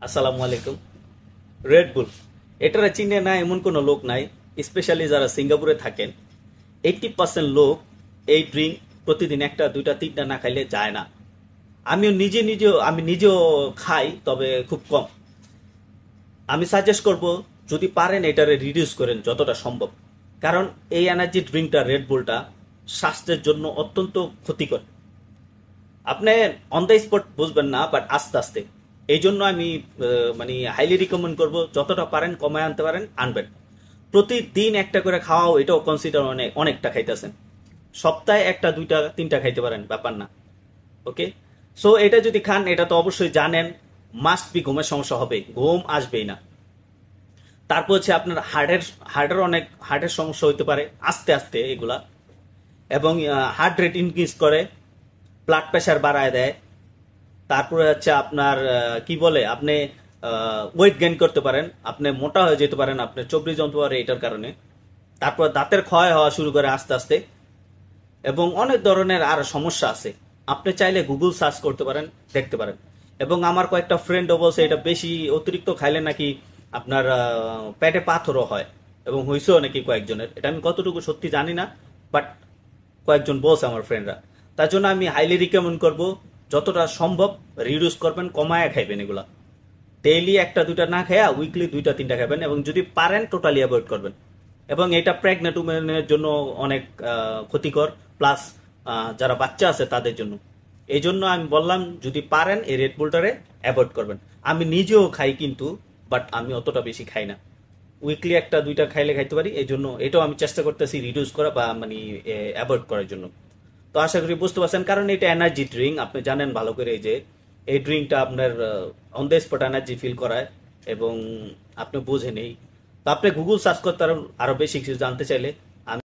আসসালামু আলাইকুম। রেড বুল এটারা চিনে না এমন কোনো লোক নাই, স্পেশালি যারা সিঙ্গাপুরে থাকেন। 80% লোক এই ড্রিঙ্ক প্রতিদিন একটা দুইটা তিনটা না খাইলে যায় না। আমি নিজেও খাই, তবে খুব কম। আমি সাজেস্ট করব, যদি পারেন এটারে রিডিউস করেন যতটা সম্ভব। কারণ এই এনার্জি ড্রিঙ্কটা রেড বুলটা স্বাস্থ্যের জন্য অত্যন্ত ক্ষতিকর। আপনি অন দ্য স্পট বুঝবেন না, বাট আস্তে আস্তে। এই জন্য আমি মানে হাইলি রিকমেন্ড করব, যতটা পারেন কমায় আনতে পারেন আনবেন। প্রতিদিন একটা করে খাওয়াও, এটাও কনসিডার অনেকটা খাইতেছেন। সপ্তাহে একটা দুইটা তিনটা খাইতে পারেন, ব্যাপার না। ওকে। সো এটা যদি খান, এটা তো অবশ্যই জানেন, মাস্ট বি ঘুমের সমস্যা হবে, ঘুম আসবেই না। তারপর হচ্ছে আপনার হার্টের সমস্যা হইতে পারে আস্তে আস্তে এগুলা। এবং হার্ট রেট ইনক্রিজ করে, ব্লাড প্রেশার বাড়ায় দেয়। তারপরে হচ্ছে আপনার কি বলে, আপনি ওয়েট গেইন করতে পারেন, আপনি মোটা হয়ে যেতে পারেন, আপনার চর্বি জমতে পারে এটার কারণে। তারপর দাঁতের ক্ষয় হওয়া শুরু করে আস্তে আস্তে। এবং অনেক ধরনের আর সমস্যা আছে। আপনি চাইলে গুগল সার্চ করতে পারেন, দেখতে পারেন। এবং আমার কয়েকটা ফ্রেন্ডও বলছে এটা বেশি অতিরিক্ত খাইলে নাকি আপনার পেটে পাথরও হয়, এবং হয়েছেও নাকি কয়েকজনের। এটা আমি কতটুকু সত্যি জানি না, বাট কয়েকজন বলছে আমার ফ্রেন্ডরা। তার জন্য আমি হাইলি রিকমেন্ড করব, যতটা সম্ভব রিডিউস করবেন, কমায় খাইবেন এগুলা। ডেইলি একটা দুইটা না খায়া উইকলি দুইটা তিনটা খাবেন, এবং যদি পারেন টোটালি অ্যাভয়েড করবেন। এবং এটা প্রেগনেন্ট উমেনের জন্য অনেক ক্ষতিকর, প্লাস যারা বাচ্চা আছে তাদের জন্য। এই জন্য আমি বললাম, যদি পারেন এই রেড বুলটারে অ্যাভয়েড করবেন। আমি নিজেও খাই কিন্তু, বাট আমি অতটা বেশি খাই না। উইকলি একটা দুইটা খাইলে খাইতে পারি, এই জন্য এটাও আমি চেষ্টা করতেছি রিডিউস করা বা মানে অ্যাভয়েড করার জন্য। তো আশা করি বুঝতে পারছেন, কারণ এটা এনার্জি ড্রিঙ্ক, আপনি জানেন ভালো করে যে এই ড্রিঙ্কটা আপনার on the spot energy feel করায়। এবং আপনি বোঝেন এই। তো আপনি গুগল সার্চ করতে আরো আরো বেশি কিছু জানতে চাইলে